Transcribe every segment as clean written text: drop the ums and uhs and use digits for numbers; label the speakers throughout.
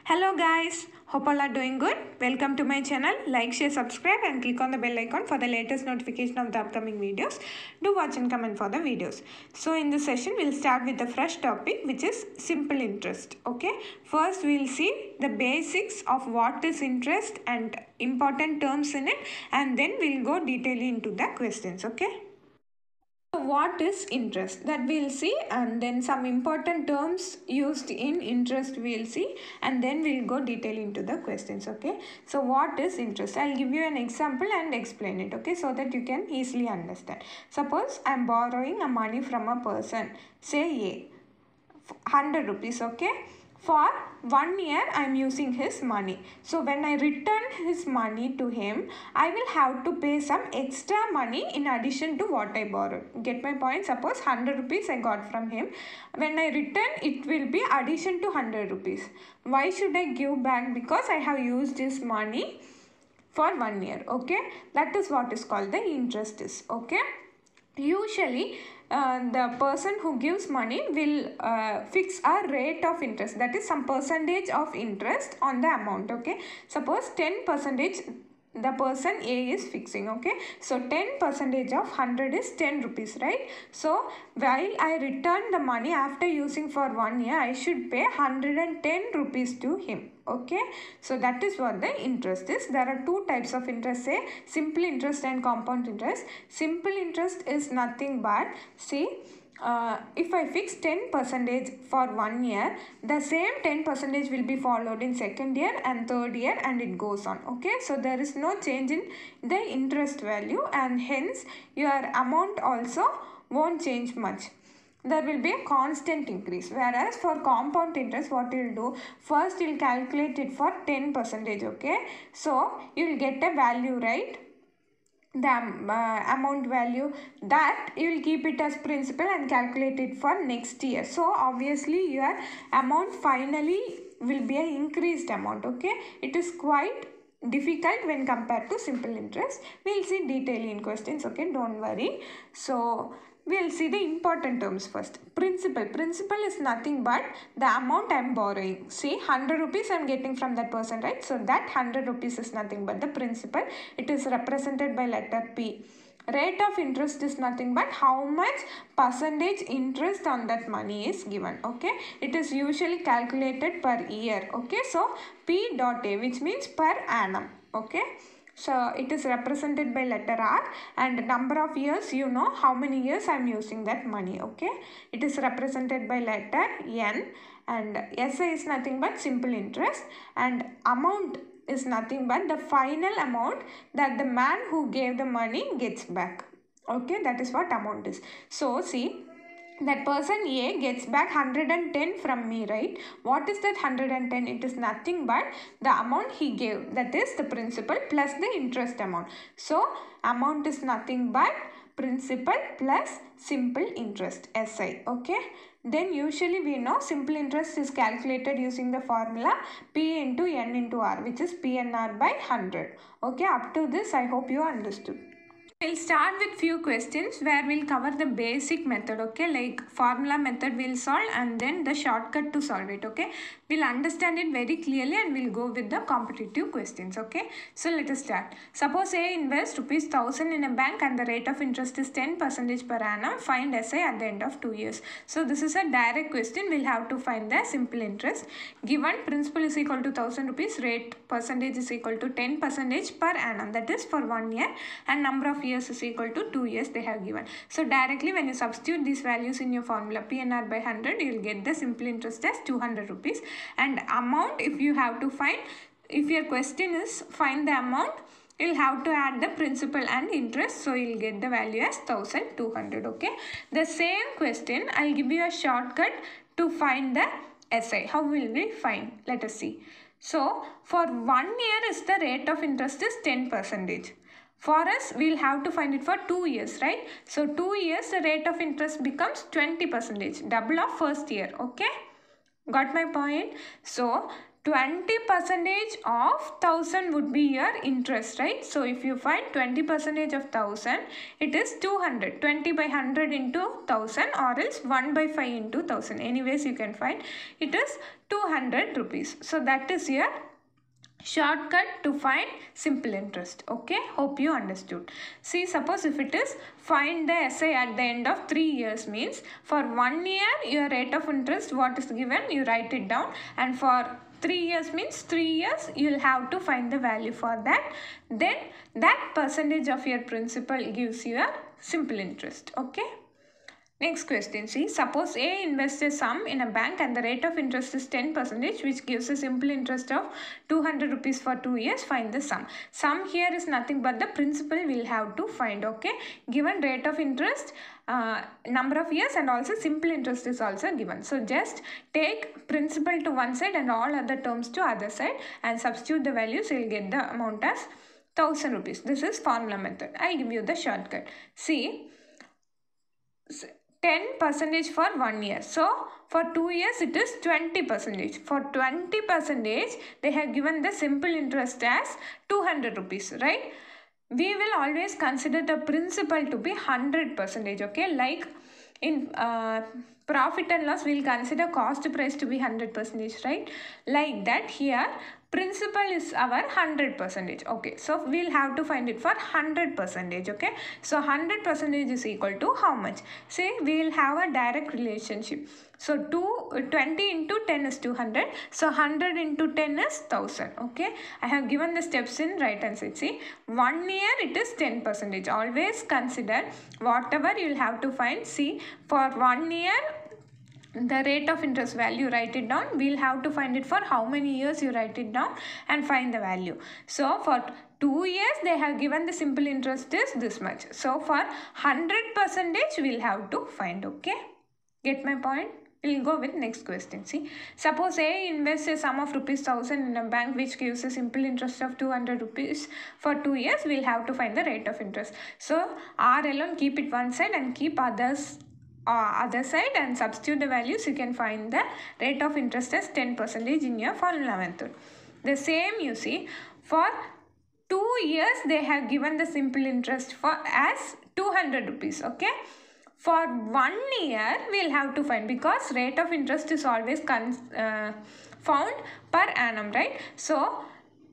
Speaker 1: Hello guys, hope all are doing good. Welcome to my channel. Like, share, subscribe and click on the bell icon for the latest notification of the upcoming videos. Do watch and comment for the videos. So in this session we'll start with the fresh topic, which is simple interest. Okay, first we'll see the basics of what is interest and important terms in it, and then we'll go detailing into the questions. Okay. So what is interest, that we'll see, and then some important terms used in interest we'll see, and then we'll go detail into the questions. Okay, so what is interest? I'll give you an example and explain it, okay, so that you can easily understand. Suppose I'm borrowing a money from a person, say A, 100 rupees, okay. For 1 year I am using his money. So when I return his money to him, I will have to pay some extra money in addition to what I borrowed. Get my point? Suppose 100 rupees I got from him. When I return, it will be addition to 100 rupees. Why should I give back? Because I have used his money for 1 year. Okay, that is what is called the interest is. Okay, usually the person who gives money will fix a rate of interest, that is some percentage of interest on the amount. Okay, suppose 10% the person A is fixing. Okay, so 10% of 100 is 10 rupees, right? So while I return the money after using for 1 year, I should pay 110 rupees to him. Okay, so that is what the interest is. There are two types of interest, say simple interest and compound interest. Simple interest is nothing but, see, if I fix 10% for 1 year, the same 10% will be followed in second year and third year, and it goes on. Okay, so there is no change in the interest value, and hence your amount also won't change much. There will be a constant increase. Whereas for compound interest, what you will do, first you will calculate it for 10%. Okay, so you will get a value, right? The amount value, that you will keep it as principal and calculate it for next year. So obviously your amount finally will be an increased amount. Okay, it is quite difficult when compared to simple interest. We'll see detail in questions. Okay, don't worry. So we'll see the important terms first. Principal. Principal is nothing but the amount I am borrowing. See, 100 rupees I am getting from that person, right? So that 100 rupees is nothing but the principal. It is represented by letter P. Rate of interest is nothing but how much percentage interest on that money is given. Okay, it is usually calculated per year. Okay, so P dot A, which means per annum. Okay, so it is represented by letter R, and number of years, you know how many years I am using that money. Okay, it is represented by letter N, and SI is nothing but simple interest, and amount is nothing but the final amount that the man who gave the money gets back. Okay, that is what amount is. So see, that person A gets back 110 from me, right? What is that 110? It is nothing but the amount he gave, that is the principal plus the interest amount. So amount is nothing but principal plus simple interest, SI. Okay, then usually we know simple interest is calculated using the formula P into N into R, which is PNR by 100. Okay, up to this I hope you understood. We'll start with few questions where we'll cover the basic method. Okay, like formula method we'll solve, and then the shortcut to solve it. Okay, we'll understand it very clearly, and we'll go with the competitive questions. Okay, so let us start. Suppose A invests rupees 1000 in a bank and the rate of interest is 10% per annum. Find SI at the end of 2 years. So this is a direct question. We'll have to find the simple interest. Given principal is equal to 1000 rupees, rate percentage is equal to 10% per annum, that is for 1 year, and number of years is equal to 2 years they have given. So directly when you substitute these values in your formula PNR by 100, you will get the simple interest as 200 rupees. And amount, if you have to find, if your question is find the amount, you will have to add the principal and interest, so you will get the value as 1200. Okay, the same question I'll give you a shortcut to find the SI. How will we find? Let us see. So for 1 year is the rate of interest is 10%. For us, we'll have to find it for 2 years, right? So 2 years, the rate of interest becomes 20%, double of first year. Okay, got my point? So 20% of 1000 would be your interest, right? So if you find 20% of 1000, it is 200. 20 by 100 into 1000 or else 1 by 5 into 1000. Anyways, you can find it is 200 rupees. So that is your shortcut to find simple interest. Okay, hope you understood. See, suppose if it is find the SI at the end of 3 years, means for 1 year your rate of interest what is given, you write it down, and for 3 years means 3 years you'll have to find the value for that. Then that percentage of your principal gives you a simple interest. Okay. Next question, see, suppose A invests a sum in a bank and the rate of interest is 10%, which gives a simple interest of 200 rupees for 2 years. Find the sum. Sum here is nothing but the principal we'll have to find. Okay, given rate of interest, number of years, and also simple interest is also given. So just take principal to one side and all other terms to other side and substitute the values. You'll get the amount as 1000 rupees. This is formula method. I give you the shortcut. See, 10% for 1 year. So for 2 years it is 20%. For 20% they have given the simple interest as 200 rupees, right? We will always consider the principal to be 100%. Okay, like in profit and loss we'll consider cost price to be 100%, right? Like that here principal is our 100%. Okay, so we'll have to find it for 100%. Okay, so 100% is equal to how much? Say we'll have a direct relationship. So 20 into 10 is 200. So 100 into 10 is 1000. Okay, I have given the steps in right hand side. See, 1 year it is 10%. Always consider whatever you'll have to find. See, for 1 year the rate of interest value, write it down. We'll have to find it for how many years, you write it down and find the value. So for 2 years they have given the simple interest is this much. So for 100% we'll have to find. Okay, get my point? We'll go with next question. See, suppose A invests a sum of rupees 1000 in a bank which gives a simple interest of 200 rupees for 2 years. We'll have to find the rate of interest. So R alone keep it one side and keep other side and substitute the values. You can find the rate of interest as 10% in your formula method. The same you see, for 2 years they have given the simple interest for as 200 rupees. Okay, for 1 year we'll have to find, because rate of interest is always found per annum, right? So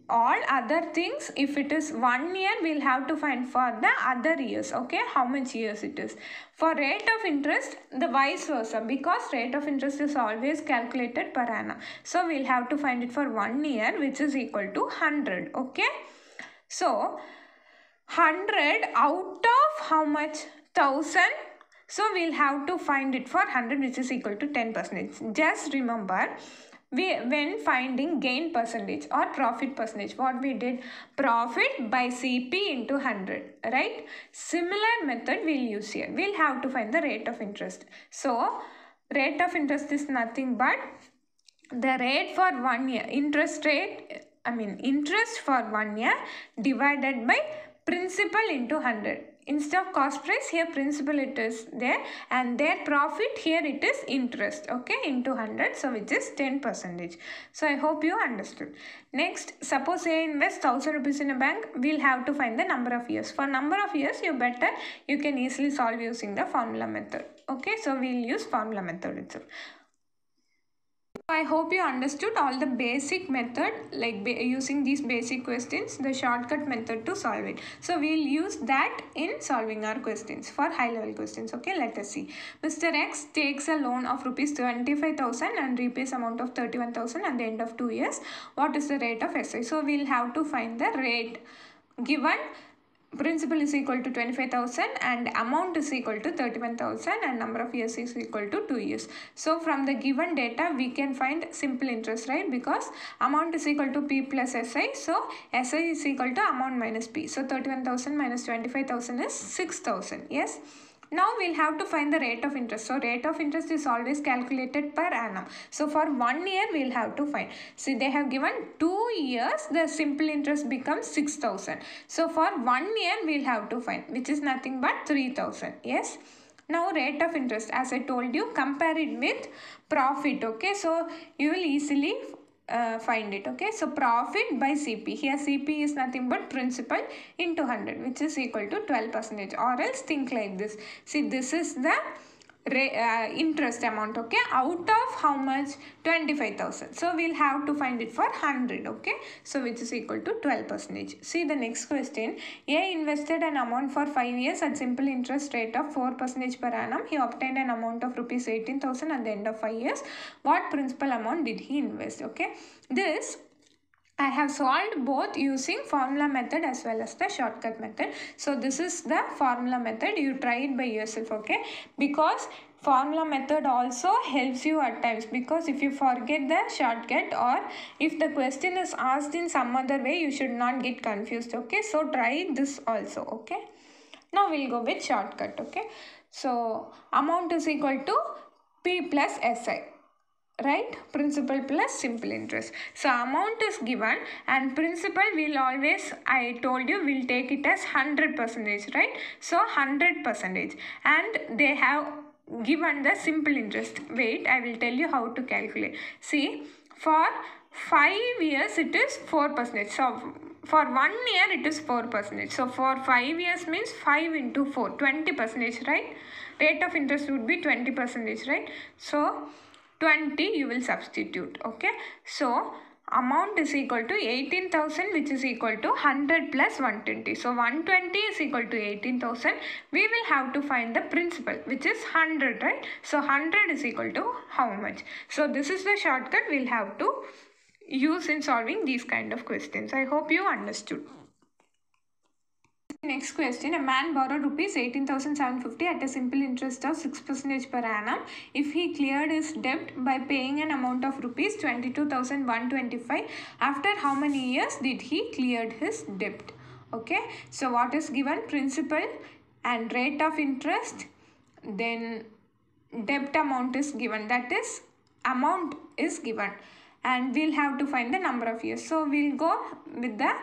Speaker 1: all other things, if it is 1 year we'll have to find for the other years. Okay, how much years it is. For rate of interest the vice versa, because rate of interest is always calculated per annum. So we'll have to find it for 1 year, which is equal to 100. Okay, so 100 out of how much? 1000. So we'll have to find it for 100, which is equal to 10%. Just remember, when finding gain percentage or profit percentage, what we did, profit by CP into 100, right? Similar method we'll use here. We'll have to find the rate of interest. So rate of interest is nothing but the rate for 1 year, interest for 1 year divided by principal into 100. Instead of cost price, here principal it is there, and their profit here it is interest. Okay, into 100, so which is 10%. So I hope you understood. Next, suppose A invests 1000 rupees in a bank. We'll have to find the number of years. For number of years you can easily solve using the formula method. Okay, so we'll use formula method itself. I hope you understood all the basic method, like using these basic questions, the shortcut method to solve it. So we'll use that in solving our questions for high level questions. Okay, let us see. Mr. X takes a loan of rupees 25,000 and repays amount of 31,000 at the end of 2 years. What is the rate of SI? So we'll have to find the rate given. Principal is equal to 25,000 and amount is equal to 31,000 and number of years is equal to 2 years. So from the given data we can find simple interest, right? Because amount is equal to P plus SI. So SI is equal to amount minus P. So 31,000 minus 25,000 is 6,000. Yes. Now we'll have to find the rate of interest. So rate of interest is always calculated per annum. So for 1 year we'll have to find. See, they have given 2 years, the simple interest becomes 6,000. So for 1 year we'll have to find, which is nothing but 3,000. Yes. Now rate of interest, as I told you, compare it with profit. Okay, so you will easily find it. Okay, so profit by CP. Here CP is nothing but principal into 100, which is equal to 12%. Or else think like this. See, this is the interest amount. Okay, out of how much? 25,000. So we'll have to find it for 100. Okay, so which is equal to 12%. See the next question. A invested an amount for 5 years at simple interest rate of 4% per annum. He obtained an amount of rupees 18,000 at the end of 5 years. What principal amount did he invest? Okay, this I have solved both using formula method as well as the shortcut method. So this is the formula method. You try it by yourself, okay? Because formula method also helps you at times, because if you forget the shortcut or if the question is asked in some other way, you should not get confused, okay? So try this also, okay? Now we'll go with shortcut, okay? So amount is equal to P plus SI. Right, principal plus simple interest. So amount is given and principal will always, I told you, will take it as 100%, right? So 100%, and they have given the simple interest. Wait, I will tell you how to calculate. See, for 5 years it is 4%. So for 1 year it is 4%. So for 5 years means 5 into 4, 20%, right? Rate of interest would be 20%, right? So 20 you will substitute, okay? So amount is equal to 18,000, which is equal to 100 plus 120. So 120 is equal to 18,000. We will have to find the principal, which is 100, right? So 100 is equal to how much? So this is the shortcut we'll have to use in solving these kind of questions. I hope you understood. Next question. A man borrowed rupees 18,750 at a simple interest of 6% per annum. If he cleared his debt by paying an amount of rupees 22,125, after how many years did he cleared his debt? Okay, so what is given? Principal and rate of interest, then debt amount is given, that is amount is given, and we'll have to find the number of years. So we'll go with the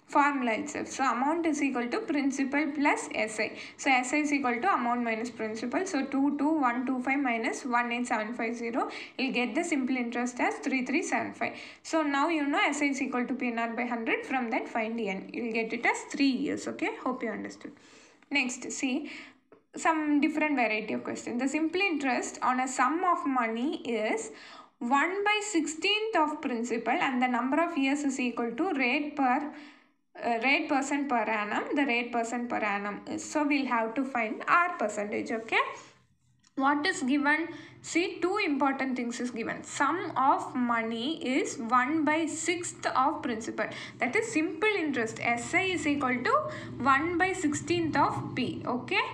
Speaker 1: formula itself. So amount is equal to principal plus SI. So SI is equal to amount minus principal. So 22,125 minus 18,750. You'll get the simple interest as 3,375. So now you know SI is equal to PNR by 100. From that find N. You'll get it as 3 years. Okay. Hope you understood. Next, see some different variety of questions. The simple interest on a sum of money is 1/16th of principal, and the number of years is equal to rate percent per annum. The rate percent per annum is, so we'll have to find R percentage, okay? What is given? See, two important things is given. Sum of money is 1/6th of principal. That is simple interest. SI is equal to 1/16th of P, okay?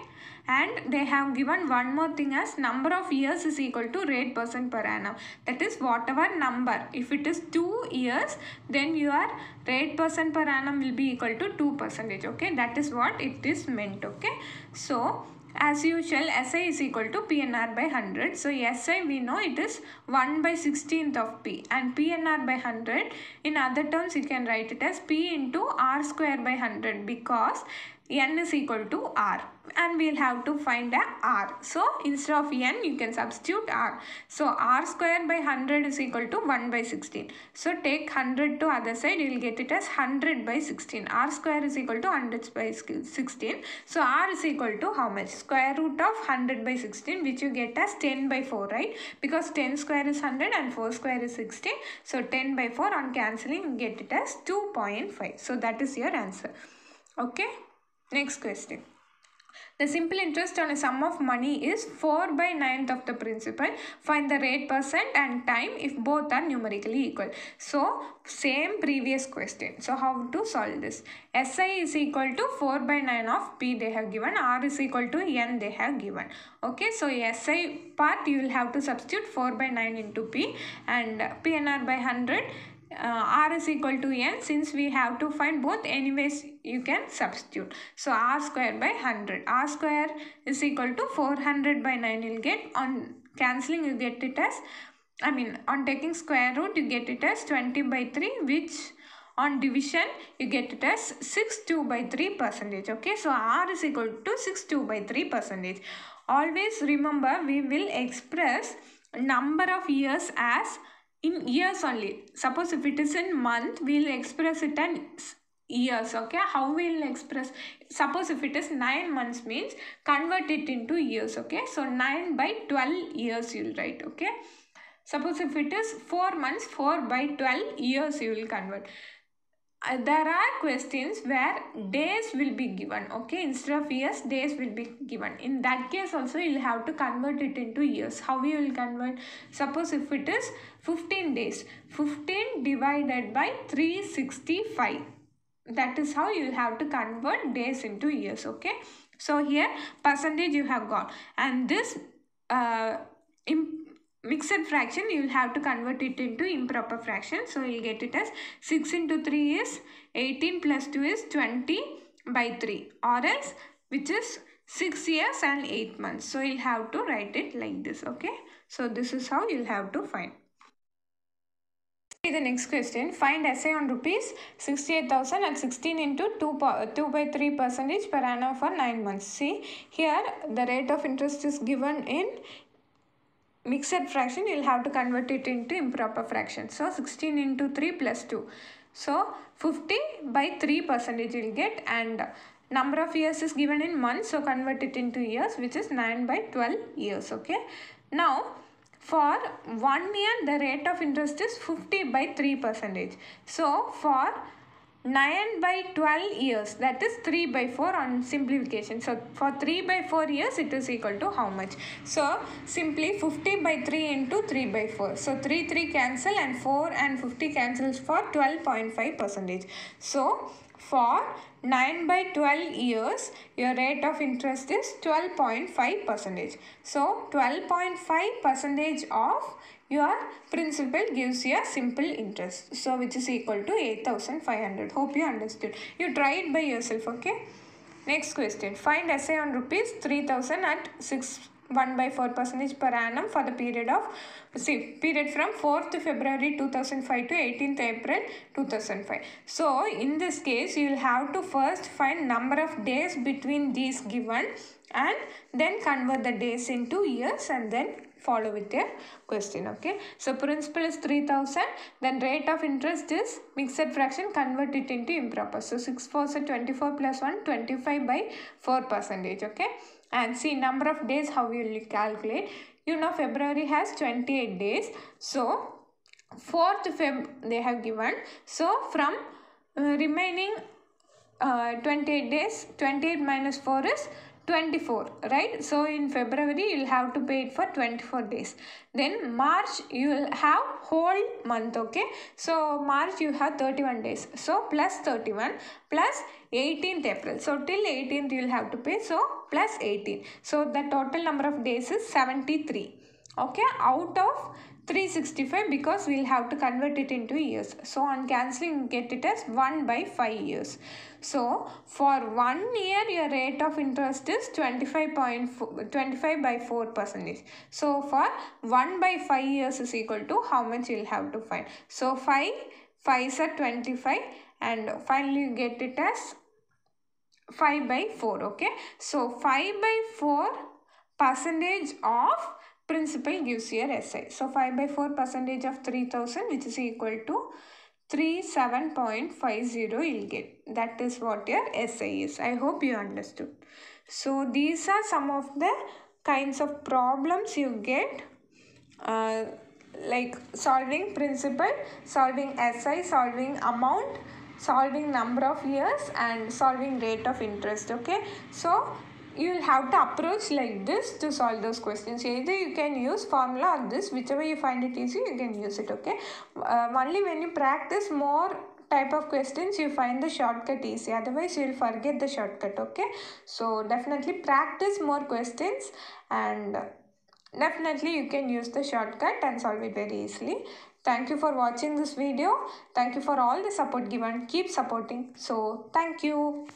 Speaker 1: And they have given one more thing as number of years is equal to rate percent per annum. That is whatever number. If it is 2 years, then your rate percent per annum will be equal to 2%. Okay, that is what it is meant. Okay, so as usual, SI is equal to PNR by 100. So SI we know it is 1/16th of P, and PNR by 100. In other terms, you can write it as P into R square by 100, because N is equal to R, and we'll have to find a R. So instead of N, you can substitute R. So R square by 100 is equal to 1/16. So take 100 to other side, you'll get it as 100/16. R square is equal to 100/16. So R is equal to how much? Square root of 100/16, which you get as 10/4, right? Because 10 square is 100 and 4 square is 16. So 10/4 on cancelling, you get it as 2.5. So that is your answer. Okay. Next question. The simple interest on a sum of money is 4/9th of the principal. Find the rate percent and time if both are numerically equal. So same previous question. So how to solve this? SI is equal to 4/9 of P they have given. R is equal to N they have given. Okay, so SI part you will have to substitute 4/9 into P, and PNR by 100. R is equal to N. Since we have to find both, anyways you can substitute. So R square by 100. R square is equal to 400/9. You'll get, on cancelling you get it as, on taking square root you get it as 20/3, which on division you get it as 62/3%. Okay, so R is equal to 62/3%. Always remember, we will express number of years as in years only. Suppose if it is in month, we will express it in years. Okay, how we will express? Suppose if it is 9 months means convert it into years. Okay, so 9 by 12 years you will write. Okay, suppose if it is 4 months, 4 by 12 years you will convert. There are questions where days will be given. Okay, instead of years, days will be given. In that case also you will have to convert it into years. How you will convert? Suppose if it is 15 days, 15 divided by 365, that is how you will have to convert days into years. Okay, so here percentage you have got, and this mixed fraction you will have to convert it into improper fraction. So you will get it as 6 into 3 is 18 plus 2 is 20 by 3, or else which is 6 years and 8 months. So you will have to write it like this. Okay, so this is how you will have to find. The next question, find SA on rupees 68,000 at 16 into 2 by 3 percentage per annum for 9 months. See here the rate of interest is given in mixed fraction. You will have to convert it into improper fraction. So 16 into 3 plus 2. So 50 by 3 percentage you will get, and number of years is given in months. So convert it into years, which is 9 by 12 years. Okay. Now for 1 year the rate of interest is 50 by 3 percentage. So for 9 by 12 years, that is 3 by 4 on simplification. So for 3 by 4 years it is equal to how much? So simply 50 by 3 into 3 by 4. So 3 cancel and 4 and 50 cancels for 12.5 percentage. So for 9 by 12 years, your rate of interest is 12.5 percentage. So 12.5 percentage of your principal gives you a simple interest. So which is equal to 8,500. Hope you understood. You try it by yourself. Okay. Next question. Find SA on rupees 3,000 at 1 by 4 percentage per annum for the period of, period from 4th February 2005 to 18th April 2005. So in this case you will have to first find number of days between these given and then convert the days into years and then follow with your question. Okay, so principal is 3,000, then rate of interest is mixed fraction, convert it into improper. So 6 4s are 24 plus 1, 25 by 4 percentage. Okay, and see number of days how you will calculate. You know February has 28 days, so 4th Feb they have given. So from remaining 28 days, 28 minus 4 is 24, right? So in February you will have to pay it for 24 days. Then March you will have whole month. Okay, so March you have 31 days, so plus 31 plus 18th April, so till 18th you will have to pay, so plus 18. So the total number of days is 73. Okay, out of 365, because we will have to convert it into years. So on cancelling get it as 1 by 5 years. So for 1 year your rate of interest is 25 by 4 percentage. So for 1 by 5 years is equal to how much you will have to find. So 5 5s are 25, and finally you get it as 5 by 4. Okay, so 5 by 4 percentage of principal gives you your SI. So 5 by 4 percentage of 3,000, which is equal to 37.50 you will get. That is what your SI is. I hope you understood. So these are some of the kinds of problems you get, like solving principal, solving SI, solving amount, solving number of years, and solving rate of interest. Okay, so you will have to approach like this to solve those questions. Either you can use formula or this, whichever you find it easy you can use it. Okay, only when you practice more type of questions you find the shortcut easy, otherwise you will forget the shortcut. Okay, so definitely practice more questions, and definitely you can use the shortcut and solve it very easily. Thank you for watching this video. Thank you for all the support given. Keep supporting. So thank you.